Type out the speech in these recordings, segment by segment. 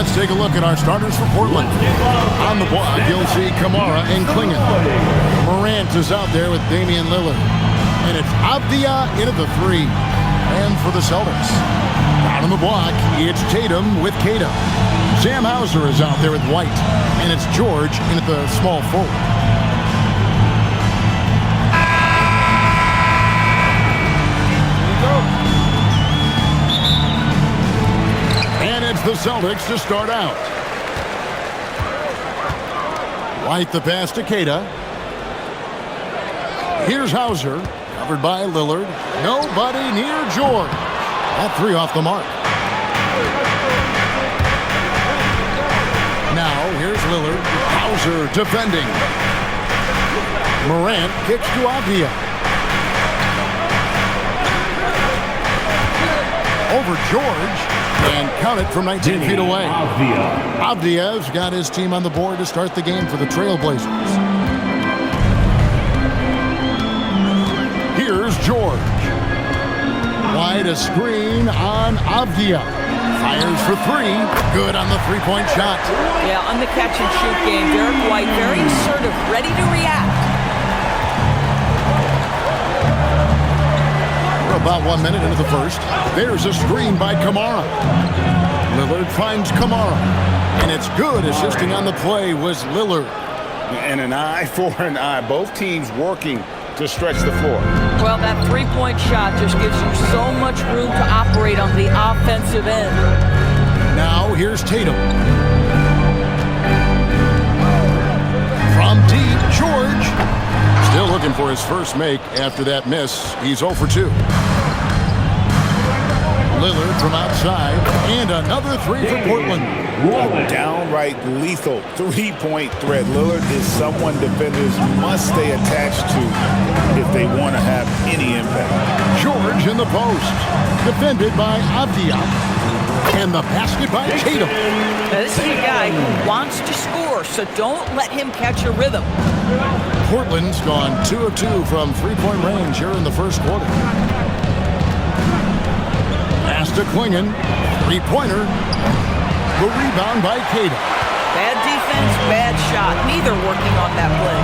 let's take a look at our starters for Portland. On the block, you'll see Kamara and Klingon. Morant is out there with Damian Lillard. And it's Avdia in at the 3. And for the Celtics, down on the block, it's Tatum with Keita. Sam Hauser is out there with White. And it's George in at the small forward. And it's the Celtics to start out. White the pass to Keita. Here's Hauser. Covered by Lillard. Nobody near George. That 3 off the mark. Now, here's Lillard. Hauser defending. Morant kicks to Avdia. Over George. And count it from 19 feet away. Avdia's got his team on the board to start the game for the Trailblazers. Here's George. Wide a screen on Avdia. Fires for 3. Good on the three-point shot. Yeah, on the catch-and-shoot game, Derek White very assertive, ready to react. We're about 1 minute into the first. There's a screen by Kamara. Lillard finds Kamara. And it's good. Assisting on the play was Lillard. And an eye for an eye. Both teams working to stretch the floor. Well, that three-point shot just gives you so much room to operate on the offensive end. Now here's Tatum. From deep, George. Still looking for his first make after that miss. He's 0 for 2. Lillard from outside. And another 3 for Portland. A downright lethal three-point threat. Lillard is someone defenders must stay attached to if they want to have any impact. George in the post. Defended by Avdia. And the basket by Tatum. Now, this is a guy who wants to score, so don't let him catch a rhythm. Portland's gone 2 of 2 from three-point range here in the first quarter. Pass to Klingon. Three-pointer. The rebound by Keita. Bad defense, bad shot. Neither working on that play.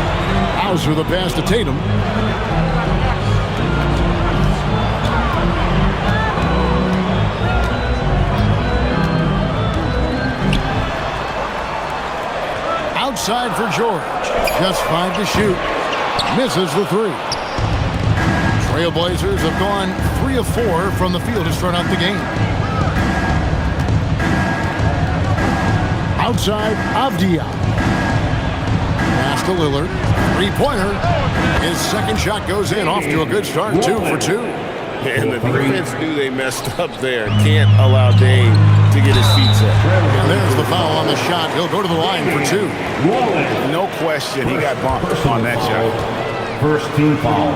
Hauser the pass to Tatum. Outside for George. Just 5 to shoot. Misses the 3. Trailblazers have gone 3 of 4 from the field to start out the game. Outside, Avdia. Pass to Lillard. Three-pointer. His second shot goes in. Off to a good start. 2 for 2. And the defense knew they messed up there. Can't allow Dame to get his feet set. And there's the foul on the shot. He'll go to the line for 2. No question, he got bumped on that shot. First team foul.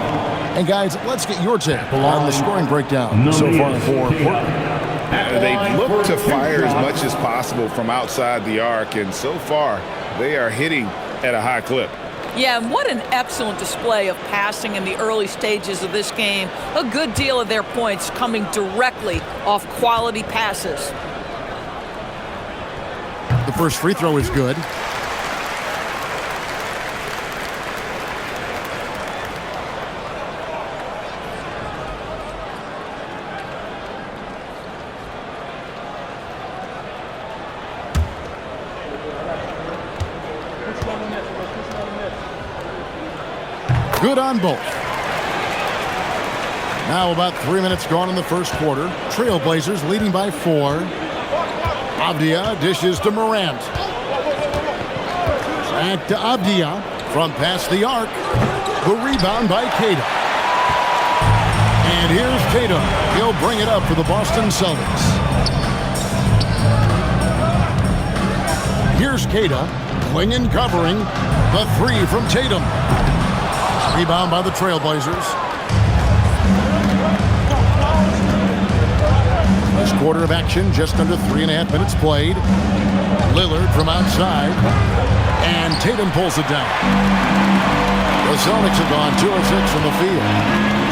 And guys, let's get your take on the scoring breakdown so far for Portland. They've looked to fire as much as possible from outside the arc, and so far they are hitting at a high clip. Yeah, and what an excellent display of passing in the early stages of this game. A good deal of their points coming directly off quality passes. The first free throw is good. Good on both. Now about 3 minutes gone in the first quarter. Trailblazers leading by 4. Avdia dishes to Morant. Back to Avdia from past the arc. The rebound by Keita. And here's Tatum. He'll bring it up for the Boston Celtics. Here's Keita. Klingon covering. The 3 from Tatum. Rebound by the Trailblazers. First quarter of action, just under 3.5 minutes played. Lillard from outside. And Tatum pulls it down. The Celtics have gone 2 of 6 from the field.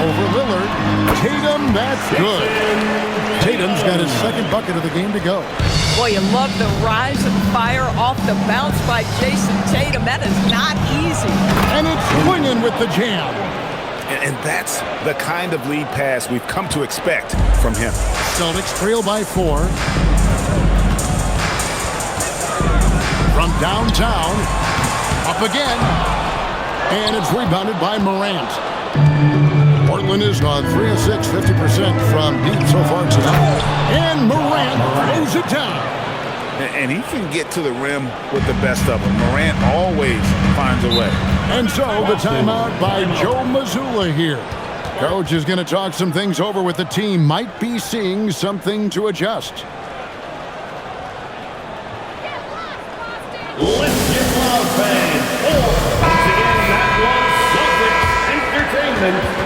Over Lillard. Tatum, that's good. Tatum's got his second bucket of the game to go. Boy, you love the rise and fire off the bounce by Jason Tatum. That is not easy. And it's Clingan with the jam. And that's the kind of lead pass we've come to expect from him. Celtics trail by 4. From downtown, up again, and it's rebounded by Morant. Portland is on 3 of 6, 50% from deep so far tonight. And Morant throws it down. And he can get to the rim with the best of them. Morant always finds a way. And so the timeout by Joe Mazzulla here. Coach is going to talk some things over with the team. Might be seeing something to adjust. Let's get loud, fans. Once again, that was Celtics Entertainment.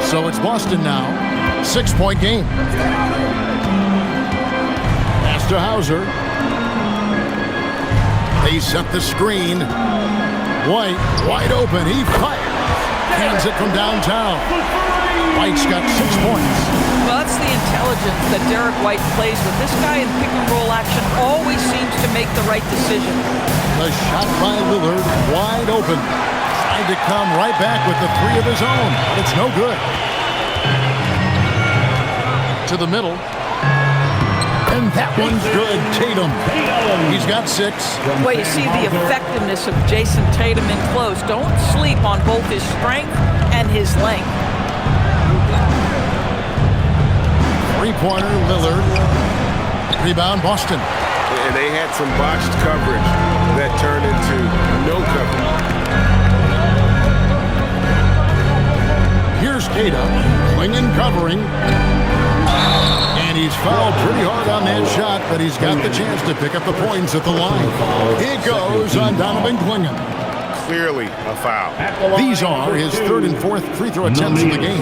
So it's Boston now. 6-point game. Pass to Hauser. They set the screen. White, wide open. He fires. Hands it from downtown. White's got 6 points. Well, that's the intelligence that Derek White plays with. This guy in pick-and-roll action always seems to make the right decision. The shot by Lillard, wide open. Tried to come right back with the 3 of his own, but it's no good. To the middle. And that one's good. Tatum. He's got 6. Well, you see the effectiveness of Jason Tatum in close. Don't sleep on both his strength and his length. 3-pointer, Lillard. Rebound, Boston. And they had some botched coverage that turned into no coverage. Here's Tatum. Clingan covering. And he's fouled pretty hard on that shot, but he's got the chance to pick up the points at the line. It goes on Donovan Clingan. Clearly a foul. These are his 3rd and 4th free throw attempts of the game.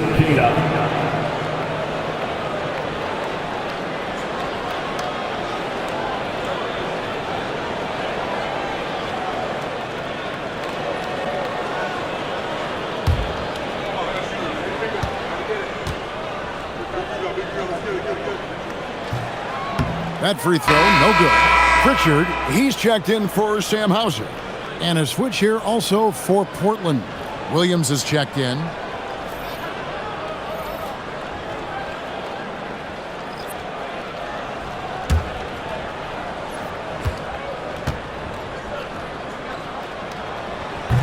That free throw, no good. Pritchard, he's checked in for Sam Hauser. And a switch here also for Portland. Williams is checked in.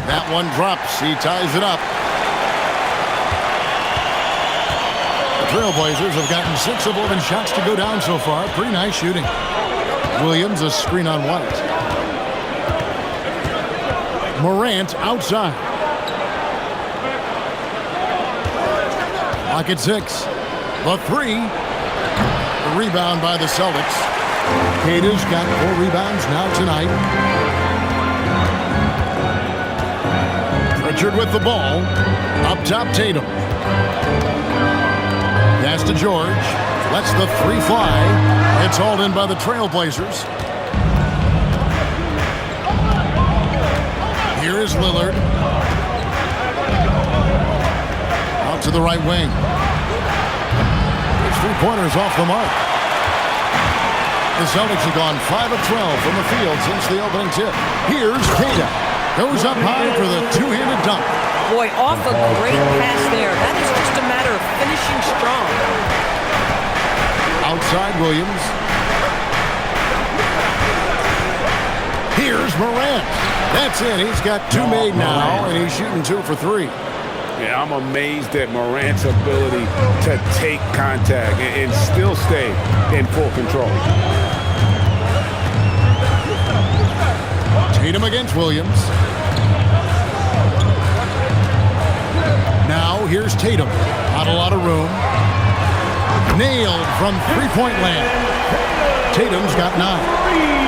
That one drops. He ties it up. Trailblazers have gotten 6 of 11 shots to go down so far. Pretty nice shooting. Williams, a screen on White. Morant outside. Clock at 6. The 3. The rebound by the Celtics. Cada's got 4 rebounds now tonight. Pritchard with the ball. Up top, Tatum. Pass to George. Lets the 3 fly. It's hauled in by the Trailblazers. Here is Lillard. Out to the right wing. His 3-pointers off the mark. The Celtics have gone 5 of 12 from the field since the opening tip. Here's Cada. Goes up high for the 2-handed dunk. Boy, off a great pass there. That is just a matter of finishing strong. Outside Williams. Here's Morant. That's it. He's got 2 made now, and he's shooting 2 for 3. Yeah, I'm amazed at Morant's ability to take contact and still stay in full control. Tatum against Williams. Now here's Tatum. Not a lot of room. Nailed from 3-point land. Tatum's got 9.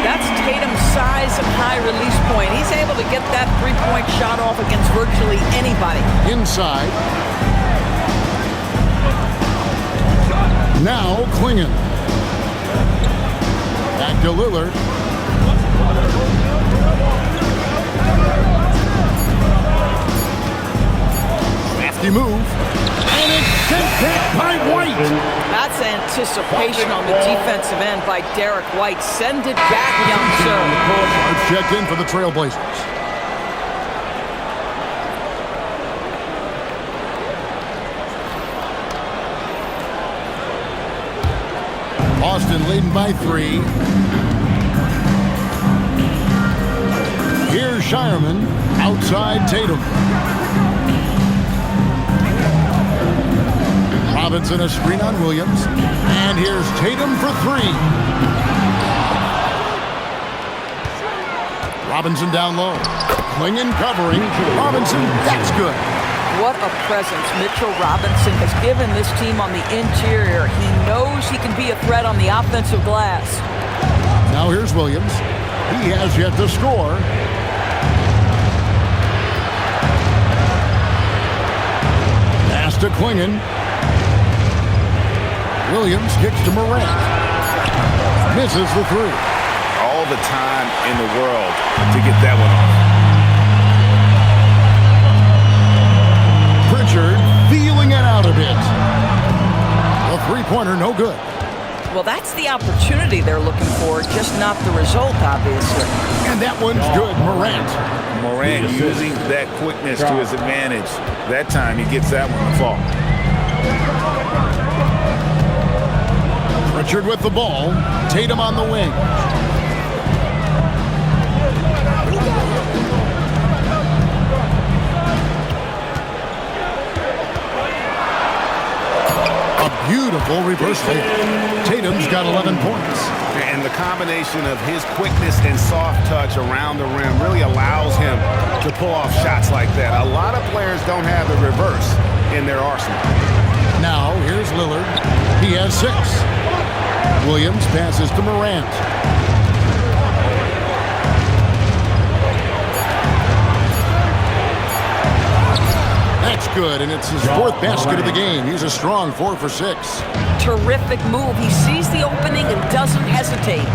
That's Tatum's size and high release point. He's able to get that 3-point shot off against virtually anybody. Inside. Now Klingon. Back to Lillard. Crafty move. And it's sent back by White. That's anticipation on the defensive end by Derek White. Send it back, young sir. Let's check in for the Trailblazers. Boston leading by 3. Here's Shireman. Outside Tatum. Robinson a screen on Williams. And here's Tatum for 3. Robinson down low. Klingon covering. Robinson, that's good. What a presence Mitchell Robinson has given this team on the interior. He knows he can be a threat on the offensive glass. Now here's Williams. He has yet to score. Pass to Klingon. Williams kicks to Morant. Misses the 3. All the time in the world to get that one off. Pritchard feeling it out a bit. A three-pointer, no good. Well, that's the opportunity they're looking for, just not the result, obviously. And that one's good, Morant. Morant using that quickness to his advantage. That time he gets that one to fall. Pritchard with the ball. Tatum on the wing. A beautiful reversal. Tatum's got 11 points. And the combination of his quickness and soft touch around the rim really allows him to pull off shots like that. A lot of players don't have the reverse in their arsenal. Now, here's Lillard. He has 6. Williams passes to Morant. That's good, and it's his 4th basket of the game. He's a strong 4 for 6. Terrific move. He sees the opening and doesn't hesitate.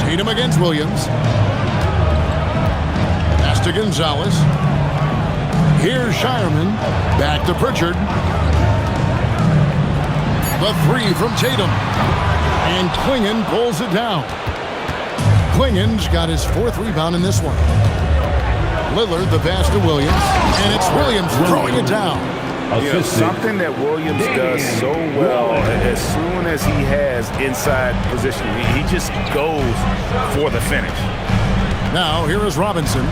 Tatum against Williams. Pass to Gonzalez. Here's Shireman. Back to Pritchard. The 3 from Tatum. And Klingon pulls it down. Klingon's got his 4th rebound in this one. Lillard, the pass to Williams. And it's Williams throwing it down. You know, something that Williams does so well, as soon as he has inside position, he just goes for the finish. Now, here is Robinson.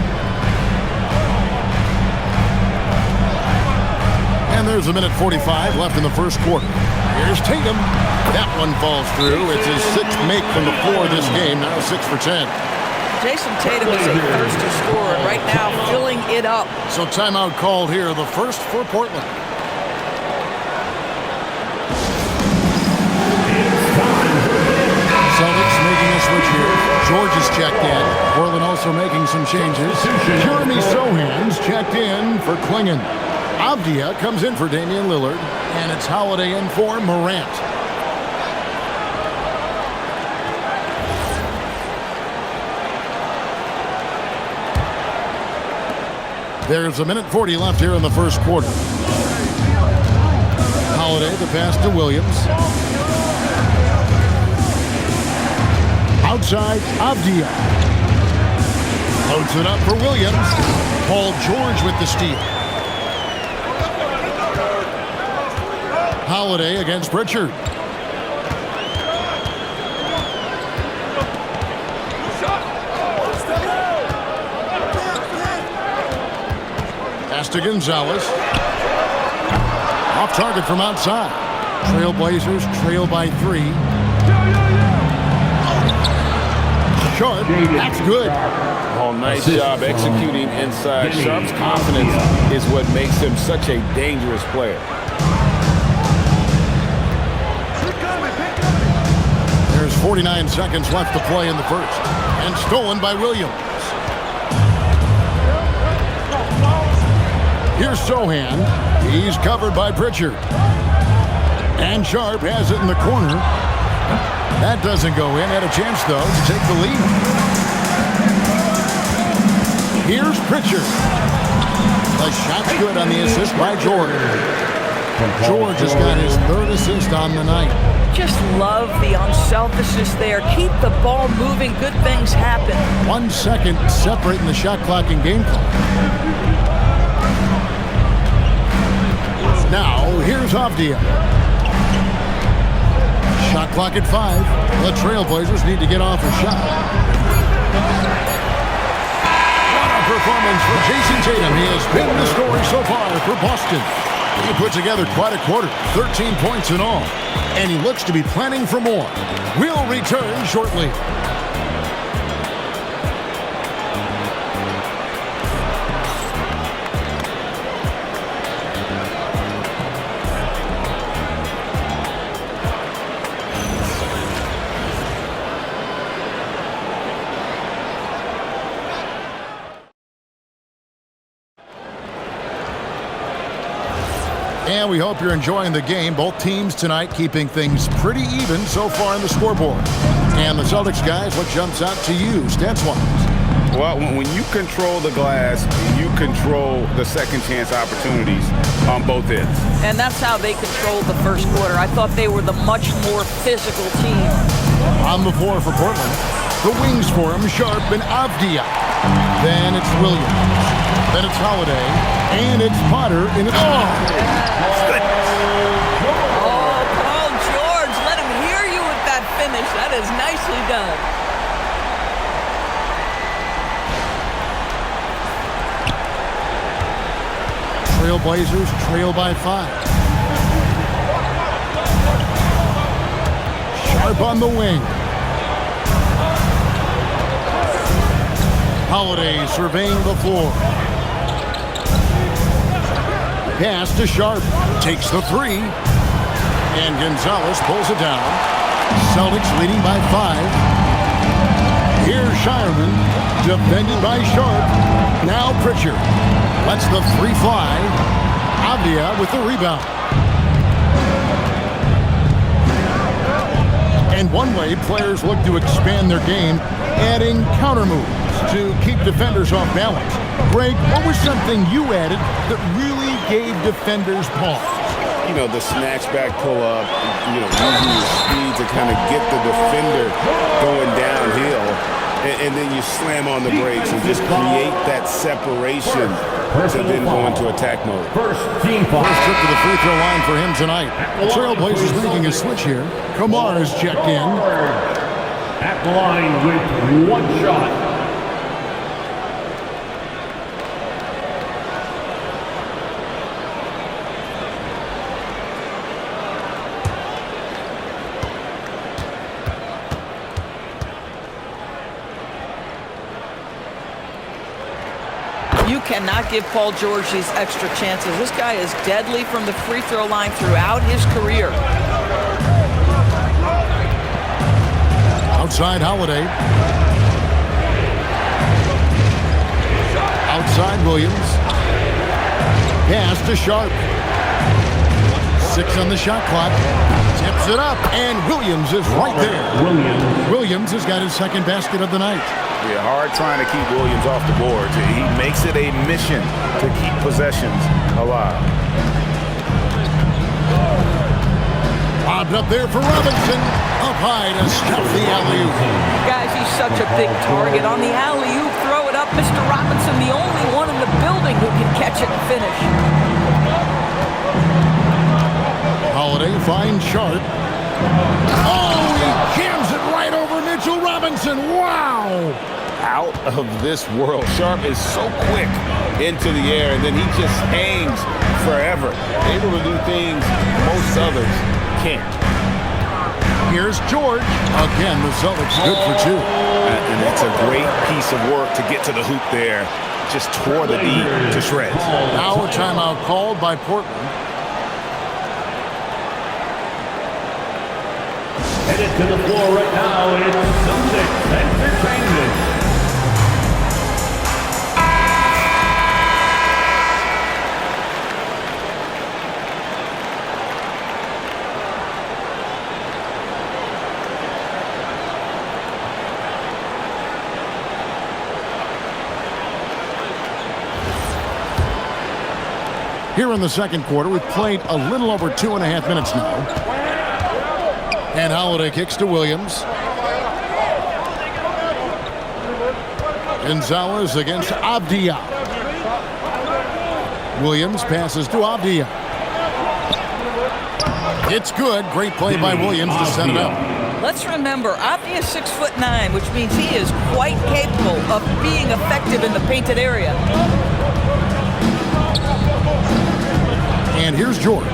And there's a minute 45 left in the first quarter. Here's Tatum. That one falls through. It's his 6th make from the floor this game, now 6 for 10. Jason Tatum is a thirsty scorer right now, filling it up. So timeout called here, the first for Portland. Celtics making a switch here. George is checked in. Portland also making some changes. Jeremy Sohan's checked in for Klingon. Avdia comes in for Damian Lillard. And it's Holiday in for Morant. There's a minute 40 left here in the first quarter. Holiday, the pass to Williams. Outside, Avdia. Loads it up for Williams. Paul George with the steal. Holiday against Pritchard. Pass to Gonzalez. Off target from outside. Trailblazers trail by 3. Short. That's good. Oh, nice job executing inside. Sharp's confidence is what makes him such a dangerous player. There's 49 seconds left to play in the first. And stolen by Williams. Here's Sohan. He's covered by Pritchard. And Sharp has it in the corner. That doesn't go in. Had a chance, though, to take the lead. Here's Pritchard. The shot's good on the assist by George. George has got his third assist on the night. Just love the unselfishness there. Keep the ball moving. Good things happen. 1 second separating the shot clock and game clock. Now, here's Avdia. Shot clock at 5. The Trailblazers need to get off a shot. What a performance for Jason Tatum. He has been the story so far for Boston. He put together quite a quarter, 13 points in all. And he looks to be planning for more. We'll return shortly. And we hope you're enjoying the game. Both teams tonight keeping things pretty even so far in the scoreboard. And the Celtics guys, what jumps out to you stats-wise? Well, when you control the glass, you control the second chance opportunities on both ends. And that's how they controlled the first quarter. I thought they were the much more physical team. On the floor for Portland, the wings for him, Sharp and Avdia. Then it's Williams. Then it's Holiday. And it's Potter in it. Oh, Paul George, let him hear you with that finish. That is nicely done. Trailblazers trail by 5. Sharp on the wing. Holiday surveying the floor. Pass to Sharp. Takes the 3. And Gonzalez pulls it down. Celtics leading by 5. Here's Shireman. Defended by Sharp. Now Pritchard. Lets the 3 fly. Avdia with the rebound. And one way players look to expand their game, adding counter moves to keep defenders off balance. Greg, what was something you added that really gave defenders pause? You know, the snatch back pull-up, using your speed to kind of get the defender going downhill. And then you slam on the brakes and just create that separation to then go into attack mode. First team foul. First trip to the free throw line for him tonight. The Trailblazers making a switch here. Kamar is checked in. At the line with 1 shot. You cannot give Paul George these extra chances. This guy is deadly from the free throw line throughout his career. Outside Holiday. Outside Williams. Pass to Sharp. 6 on the shot clock. Tips it up, and Williams is right there. Williams has got his second basket of the night. Yeah, hard trying to keep Williams off the board. He makes it a mission to keep possessions alive. Bobbed up there for Robinson. Up high to stuff the alley-oop. Guys, he's such a big target. On the alley-oop, throw it up. Mr. Robinson, the only one in the building who can catch it and finish. Holiday finds Sharp. Oh, he jams it right over Mitchell Robinson. Wow! Out of this world. Sharp is so quick into the air, and then he just hangs forever. Able to do things most others can't. Here's George. Again, the Celtics good for 2. And it's a great piece of work to get to the hoop there. Just tore the D to shreds. Now a timeout called by Portland. Headed to the floor right now, it's Celtics Entertainment. Here in the second quarter, we've played a little over 2.5 minutes now. And Holiday kicks to Williams. Gonzalez against Avdia. Williams passes to Avdia. It's good. Great play by Williams to set it up. Let's remember, Avdia is 6'9", which means he is quite capable of being effective in the painted area. And here's George.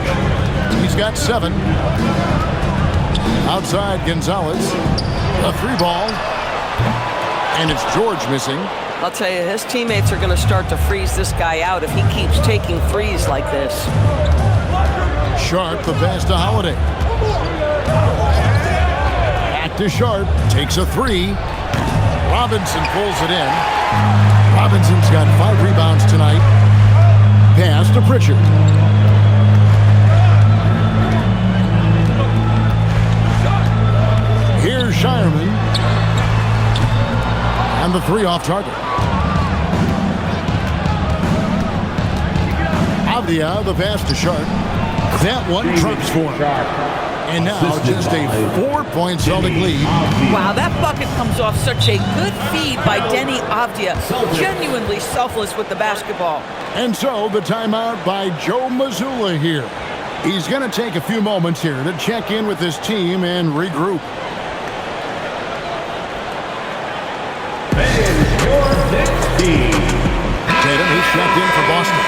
He's got 7. Outside Gonzalez. A 3-ball. And it's George missing. I'll tell you, his teammates are going to start to freeze this guy out if he keeps taking threes like this. Sharp, the pass to Holiday. Back to Sharp. Takes a 3. Robinson pulls it in. Robinson's got 5 rebounds tonight. Pass to Pritchard. Here's Shireman. And the 3 off target. Avdia, the pass to Sharp. That one trumps for him. And now just a 4-point Celtic lead. Wow, that bucket comes off such a good feed by Denny Avdia. Genuinely selfless with the basketball. And so the timeout by Joe Mazzulla here. He's going to take a few moments here to check in with his team and regroup. Tatum, he's checked in for Boston.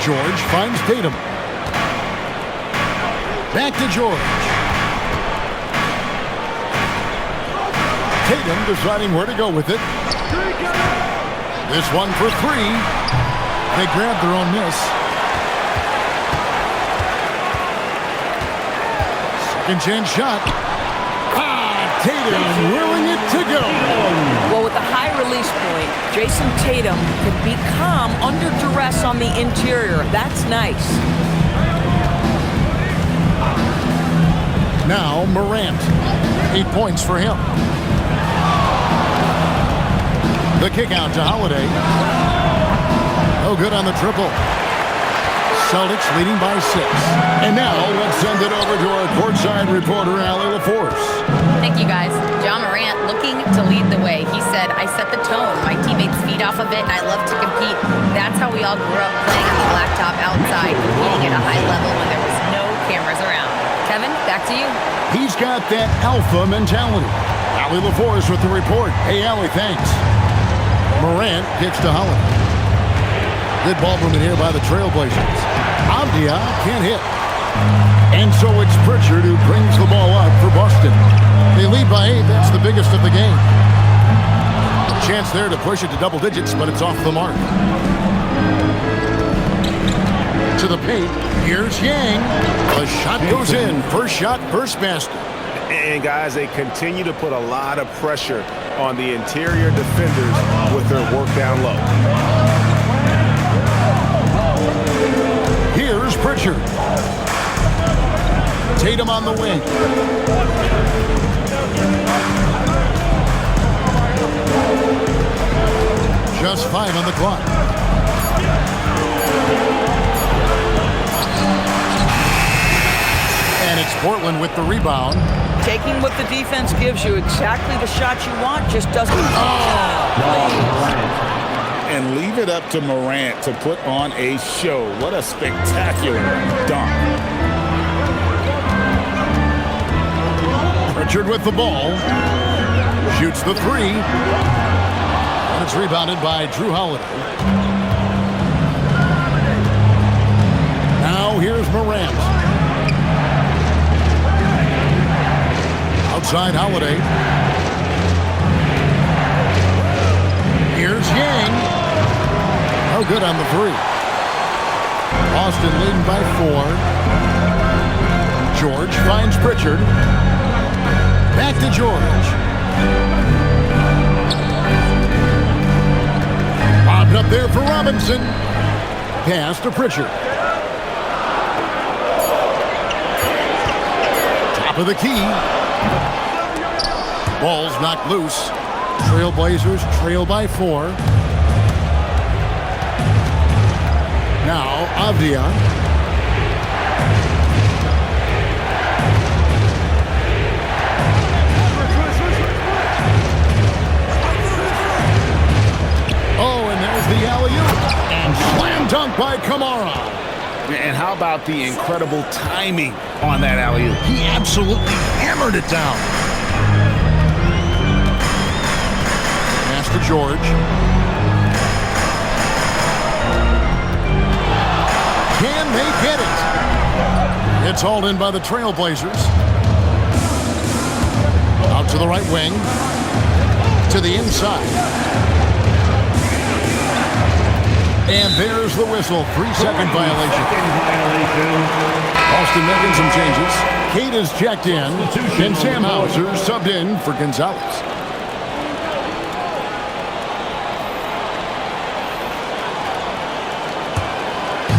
George finds Tatum. Back to George. Tatum deciding where to go with it. This one for 3. They grab their own miss. Second chance shot. Tatum willing it to go. Well, with the high release point, Jason Tatum can be calm under duress on the interior. That's nice. Now Morant. 8 points for him. The kick out to Holiday. Oh, good on the triple. Celtics leading by 6. And now let's send it over to our courtside reporter, Allie LaForce. Thank you, guys. John Morant looking to lead the way. He said, I set the tone. My teammates feed off of it, and I love to compete. That's how we all grew up playing on the blacktop outside, competing at a high level when there was no cameras around. Kevin, back to you. He's got that alpha mentality. Allie LaForce with the report. Hey, Allie, thanks. Morant kicks to Holiday. Good ball movement here by the Trailblazers. Avdia can't hit. And so it's Pritchard who brings the ball up for Boston. They lead by 8. That's the biggest of the game. A chance there to push it to double digits, but it's off the mark. To the paint. Here's Yang. The shot goes in. First shot, first basket. And guys, they continue to put a lot of pressure on the interior defenders with their work down low. Here's Pritchard. Tatum on the wing. Just 5 on the clock. And it's Portland with the rebound. Taking what the defense gives you, exactly the shot you want, just doesn't. And leave it up to Morant to put on a show. What a spectacular dunk. Pritchard with the ball. Shoots the 3. And it's rebounded by Drew Holiday. Now here's Morant. Outside Holiday. Here's Yang. Oh, good on the 3. Boston leading by 4. George finds Pritchard. Back to George. Bobbed up there for Robinson. Pass to Pritchard. Top of the key. Ball's knocked loose. Trailblazers trail by 4. Now Avdia. Oh, and there's the alley-oop. And slam dunk by Kamara. And how about the incredible timing on that alley-oop? He absolutely hammered it down. Pass to George. Can they get it? It's hauled in by the Trailblazers. Out to the right wing. To the inside. And there's the whistle. 3-second violation. Boston making some changes. Kate is checked in. And Sam Hauser subbed in for Gonzalez.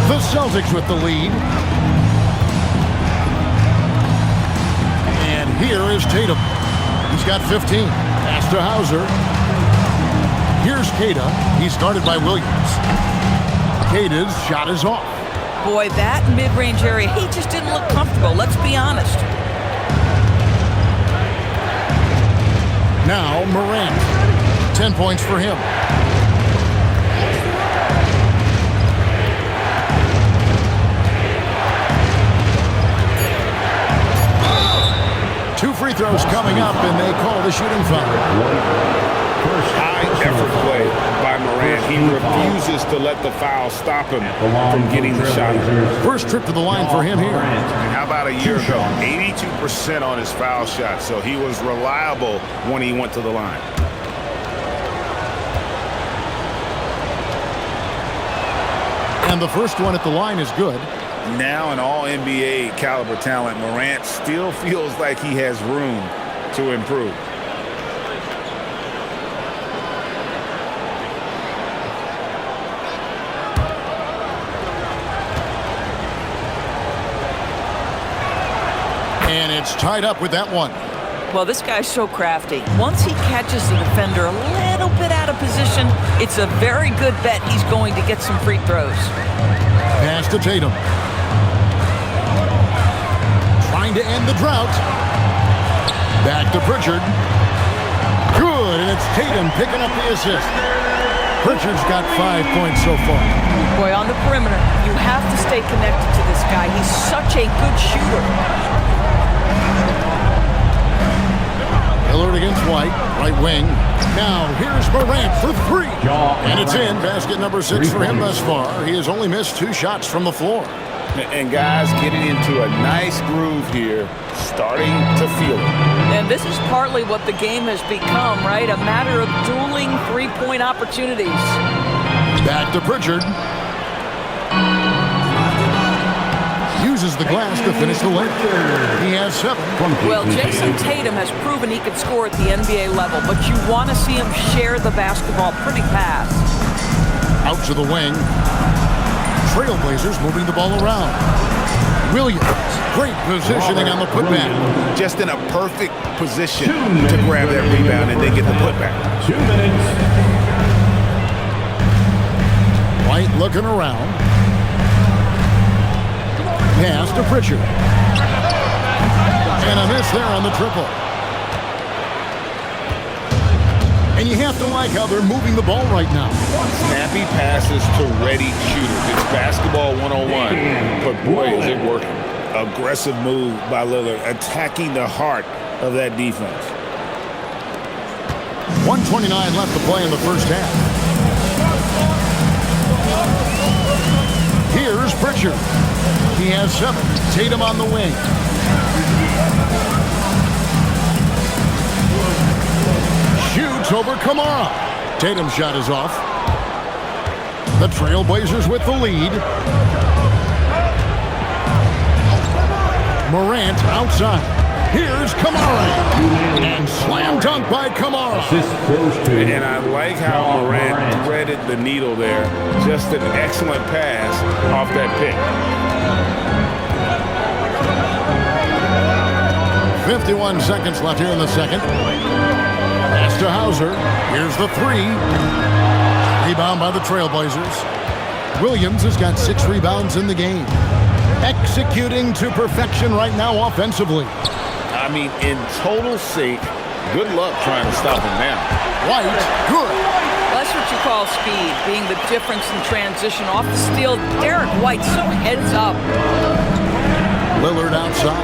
The Celtics with the lead. And here is Tatum. He's got 15. Pass to Hauser. Here's Keita. He's guarded by Williams. Keita's shot is off. Boy, that mid-range area, he just didn't look comfortable. Let's be honest. Now Morant. 10 points for him. Two free throws coming up, and they call the shooting foul. High effort play by Morant. He refuses to let the foul stop him from getting the shot. First trip to the line for him here. And how about a year ago? 82% on his foul shot, so he was reliable when he went to the line. And the first one at the line is good. Now an all-NBA caliber talent, Morant still feels like he has room to improve. And it's tied up with that one. Well, this guy's so crafty. Once he catches the defender a little bit out of position, it's a very good bet he's going to get some free throws. Pass to Tatum. Trying to end the drought. Back to Pritchard. Good, and it's Tatum picking up the assist. Pritchard's got 5 points so far. Boy, on the perimeter, you have to stay connected to this guy. He's such a good shooter. Lillard against White, right wing. Now, here's Morant for 3. And it's in. Basket number 6 for him thus far. He has only missed 2 shots from the floor. And guys getting into a nice groove here, starting to feel it. And this is partly what the game has become, right? A matter of dueling three-point opportunities. Back to Pritchard. Uses the glass to finish the layup. He has 7. Well, Jason Tatum has proven he can score at the NBA level, but you want to see him share the basketball pretty fast. Out to the wing. Trailblazers moving the ball around. Williams, great positioning on the putback. Just in a perfect position to grab that rebound and then get the putback. 2 minutes. White looking around. Pass to Pritchard. And a miss there on the triple. And you have to like how they're moving the ball right now. Snappy passes to ready shooters. It's basketball 101. But boy, is it working. Aggressive move by Lillard, attacking the heart of that defense. 1:29 left to play in the first half. Here's Pritchard. He has 7. Tatum on the wing. Shoots over Kamara. Tatum's shot is off. The Trailblazers with the lead. Morant outside. Here's Kamara. And slam dunk by Kamara. Assist goes to And I like how Morant threaded the needle there. Just an excellent pass off that pick. 51 seconds left here in the second. Pass to Hauser. Here's the three. Rebound by the Trailblazers. Williams has got 6 rebounds in the game. Executing to perfection right now offensively. I mean, in total sync. Good luck trying to stop him now. White, good. That's what you call speed, being the difference in transition. Off the steal, Derek White so heads up. Lillard outside.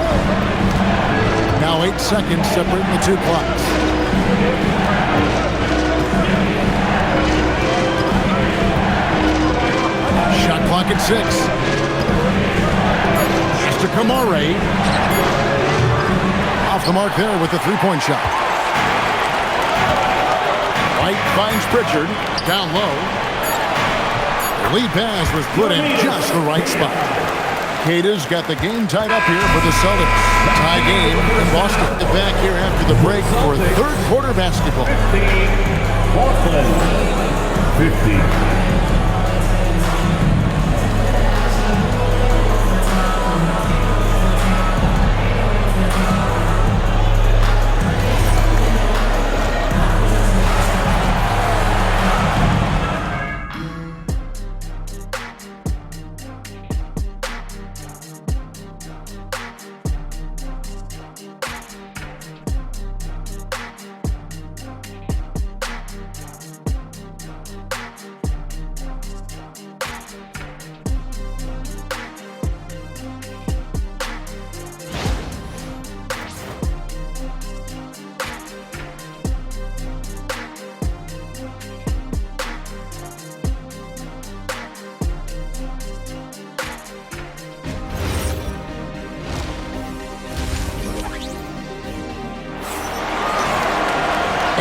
Now 8 seconds separating the two clocks. Shot clock at 6. Pass to Kamara. Off the mark there with the three-point shot. White finds Pritchard. Down low. The lead pass was put in just the right spot. Cata's got the game tied up here for the Celtics. Tie game in Boston. Back here after the break for third quarter basketball. Portland 50.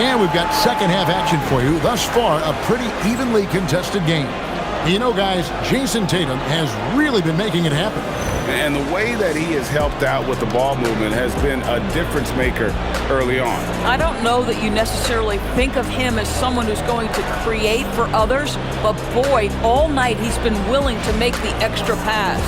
And we've got second half action for you. Thus far, a pretty evenly contested game. You know, guys, Jason Tatum has really been making it happen. And the way that he has helped out with the ball movement has been a difference maker early on. I don't know that you necessarily think of him as someone who's going to create for others, but boy, all night he's been willing to make the extra pass.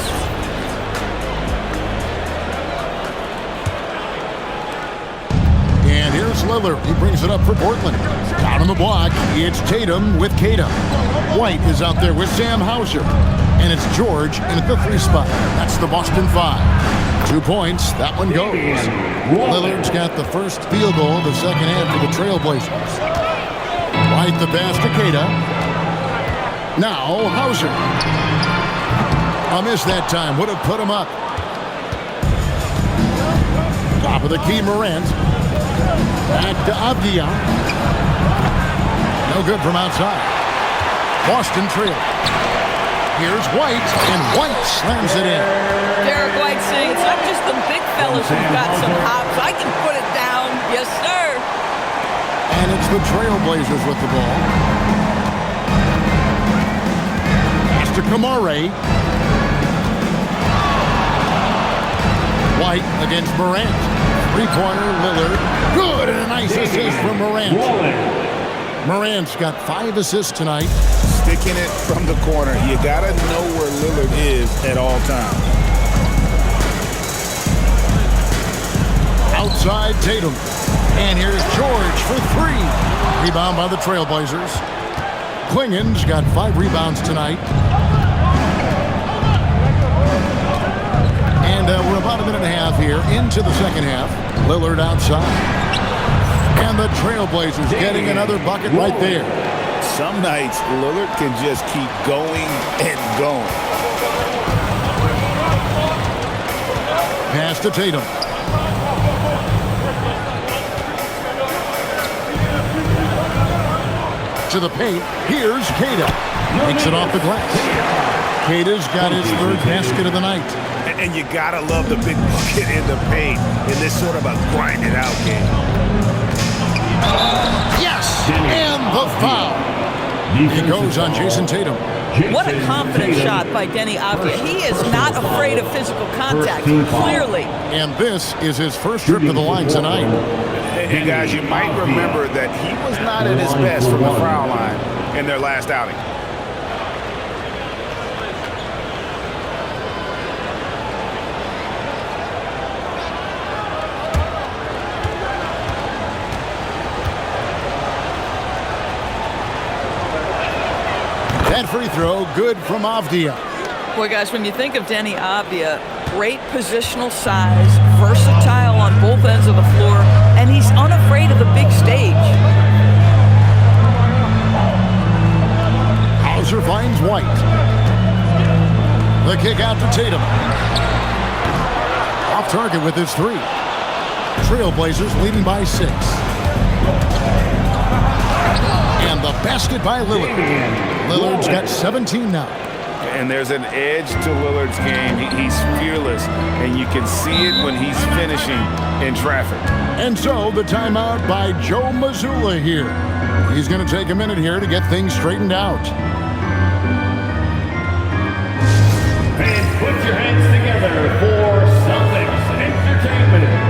And here's Lillard. He brings it up for Portland. Down on the block, it's Tatum with Cata. White is out there with Sam Hauser. And it's George in at the 3 spot. That's the Boston 5. 2 points. That one goes. Lillard's got the first field goal of the second half for the Trailblazers. White the pass to Cata. Now Hauser. A miss that time. Would have put him up. Top of the key, Morant. Back to Avdia. No good from outside. Boston trail. Here's White, and White slams it in. Derek White saying it's not just the big fellas who've got some hops. I can put it down. Yes, sir. And it's the Trailblazers with the ball. Pass to Kamara. White against Morant. Three-pointer, Lillard. Good, and a nice assist from Morant. Morant's got 5 assists tonight. Sticking it from the corner. You got to know where Lillard is at all times. Outside Tatum. And here's George for 3. Rebound by the Trailblazers. Klingen's got 5 rebounds tonight. And we're about a minute and a half here into the second half. Lillard outside. And the Trailblazers getting another bucket right there. Some nights, Lillard can just keep going and going. Pass to Tatum. To the paint. Here's Cata. Makes it off the glass. Cata's got his 3rd basket of the night. And you gotta love the big bucket in the paint in this sort of a grind-it-out game. Yes! And the foul. It goes on Jason Tatum. What a confident shot by Denny Avdia. He is not afraid of physical contact, clearly. And this is his first trip to the line tonight. And guys, you might remember that he was not at his best from the foul line in their last outing. That free throw, good from Avdia. Boy, guys, when you think of Denny Avdia, great positional size, versatile on both ends of the floor, and he's unafraid of the big stage. Hauser finds White. The kick out to Tatum. Off target with his three. Trailblazers leading by 6. And the basket by Lillard. Lillard's got 17 now. And there's an edge to Lillard's game. He's fearless, and you can see it when he's finishing in traffic. And so the timeout by Joe Mazzulla here. He's going to take a minute here to get things straightened out. And put your hands together for Celtics Entertainment.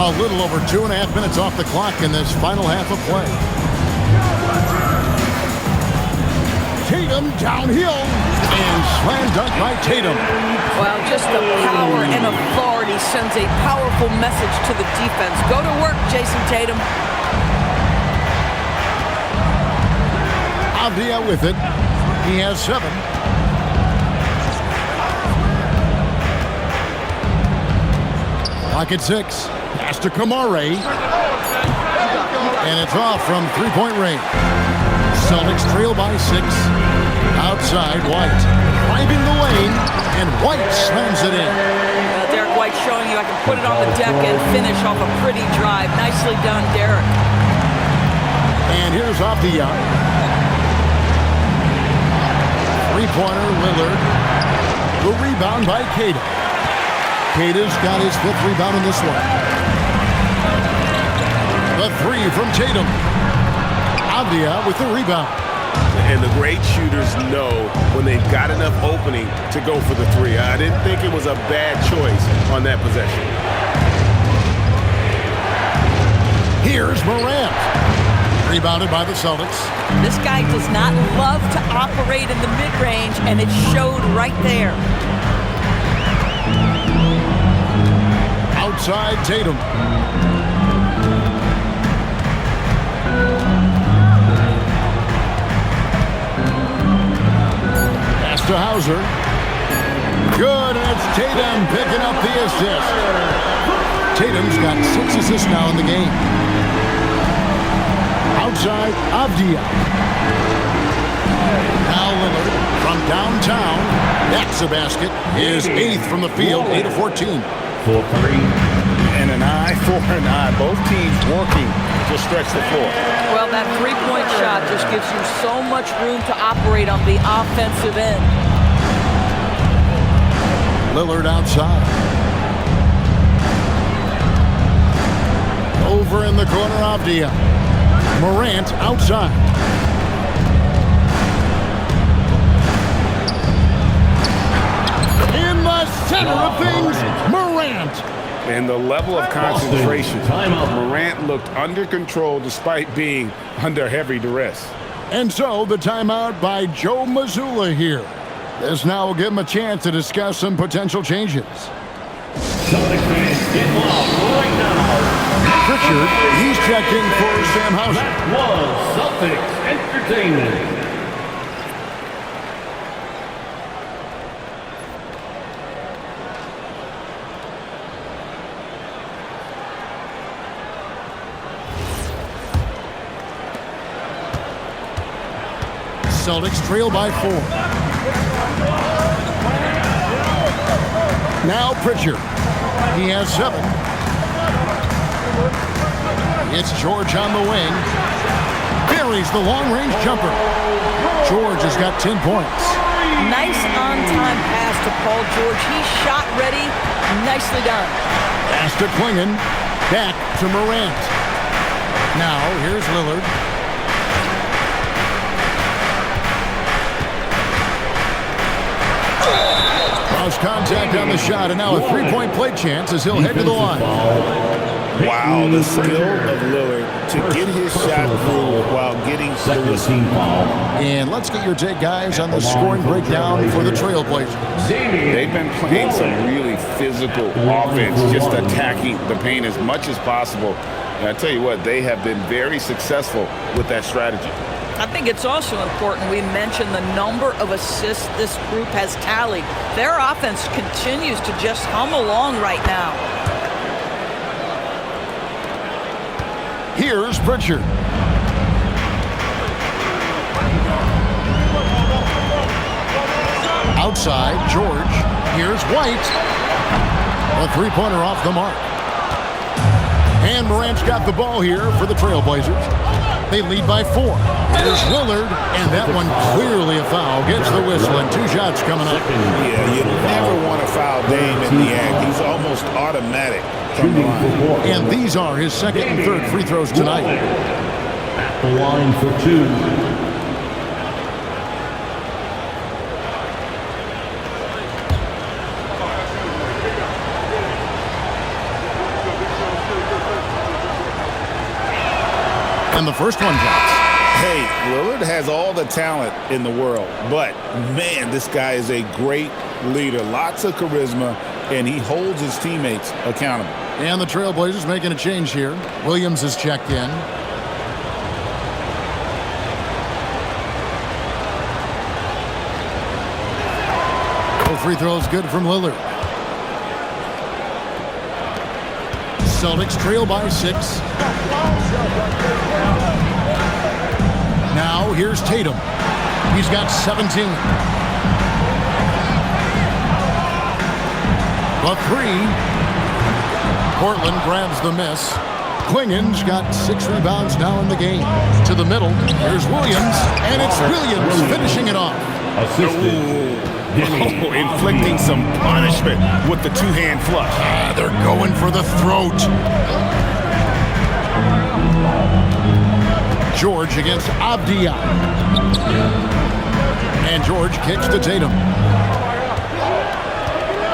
A little over 2.5 minutes off the clock in this final half of play. Tatum downhill and slam dunk by Tatum. Well, just the power and authority sends a powerful message to the defense. Go to work, Jason Tatum. Avdia with it. He has 7. Clock at 6. Pass to Kamare. And it's off from three-point range. Celtics trail by 6. Outside, White. Driving the lane, and White slams it in. Derek White showing you I can put it on the deck and finish off a pretty drive. Nicely done, Derek. And here's Avdia. Three-pointer, Lillard. The rebound by Queta. Queta's got his 5th rebound in this one. The 3 from Tatum. Avdia with the rebound. And the great shooters know when they've got enough opening to go for the 3. I didn't think it was a bad choice on that possession. Here's Morant. Rebounded by the Celtics. This guy does not love to operate in the mid-range, and it showed right there. Outside Tatum. Pass to Hauser. Good, and it's Tatum picking up the assist. Tatum's got 6 assists now in the game. Outside Avdia. Now Lillard from downtown. That's a basket. His 8th from the field, 8 of 14. For 3. And an eye for an eye. Both teams working to stretch the floor. Well, that three-point shot just gives you so much room to operate on the offensive end. Lillard outside. Over in the corner, Avdia. Morant outside. In the center of things, Morant. And the level of concentration. Timeout. Morant looked under control despite being under heavy duress. And so the timeout by Joe Mazzulla here. This now will give him a chance to discuss some potential changes. Celtics fans, get loud right now. Pritchard, he's checking for Sam Hauser. That was Celtics Entertainment. Celtics trail by 4. Now Pritchard. He has 7. It's George on the wing. Buries the long-range jumper. George has got 10 points. Nice on-time pass to Paul George. He's shot ready. Nicely done. Pass to Klingon. Back to Morant. Now here's Lillard. Lost contact on the shot, and now a three-point play chance as he'll head to the line. Wow, the skill of Lillard to get his shot through while getting the whistle. And let's get your take, guys, on the scoring breakdown for the Trailblazers. They've been playing some really physical offense, just attacking the paint as much as possible. And I tell you what, they have been very successful with that strategy. I think it's also important we mention the number of assists this group has tallied. Their offense continues to just hum along right now. Here's Pritchard. Outside, George. Here's White. A three-pointer off the mark. And Morant's got the ball here for the Trailblazers. They lead by 4. Here's Lillard, and that one clearly a foul. Gets the whistle, and 2 shots coming up. Yeah, you never want to foul Dame in the act. He's almost automatic from the line. And these are his second and third free throws tonight. At the line for 2. And the first one drops. Hey, Lillard has all the talent in the world, but, man, this guy is a great leader. Lots of charisma, and he holds his teammates accountable. And the Trailblazers making a change here. Williams is checked in. Both free throws good from Lillard. Celtics trail by 6. Now here's Tatum. He's got 17. The 3. Portland grabs the miss. Klingon's got 6 rebounds now in the game. To the middle. Here's Williams. And it's Williams finishing it off. Inflicting some punishment with the two-hand flush. They're going for the throat. George against Abdia. And George kicks to Tatum.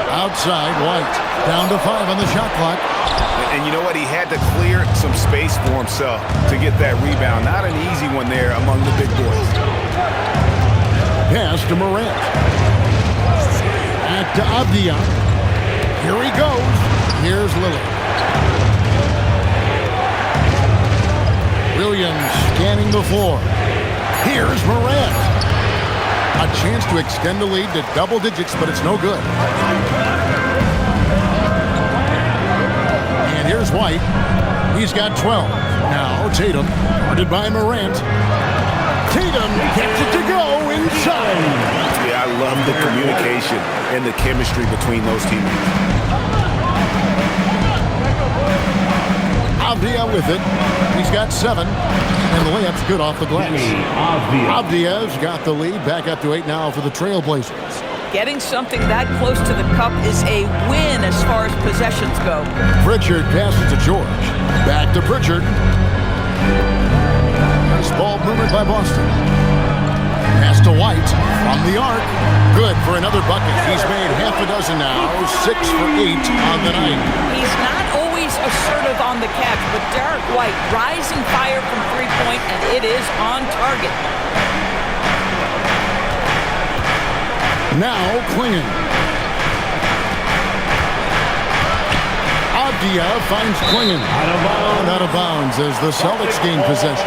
Outside, White. Down to 5 on the shot clock. And you know what? He had to clear some space for himself to get that rebound. Not an easy one there among the big boys. Pass to Morant. Back to Abdia. Here he goes. Here's Lillard. Williams scanning the floor. Here's Morant. A chance to extend the lead to double digits, but it's no good. And here's White. He's got 12. Now Tatum, guarded by Morant. Tatum gets it to go inside. Yeah, I love the communication and the chemistry between those teammates. Abdia with it. He's got 7. And the layup's good off the glass. Abdia's got the lead. Back up to 8 now for the Trailblazers. Getting something that close to the cup is a win as far as possessions go. Pritchard passes to George. Back to Pritchard. Nice ball movement by Boston. Pass to White from the arc. Good for another bucket. He's made half a dozen now. 6 for 8 on the night. He's not always assertive on the catch, but Derek White rising fire from three-point, and it is on target. Now Klingon. Abdia finds Klingon. Out of bounds as the Celtics gain possession.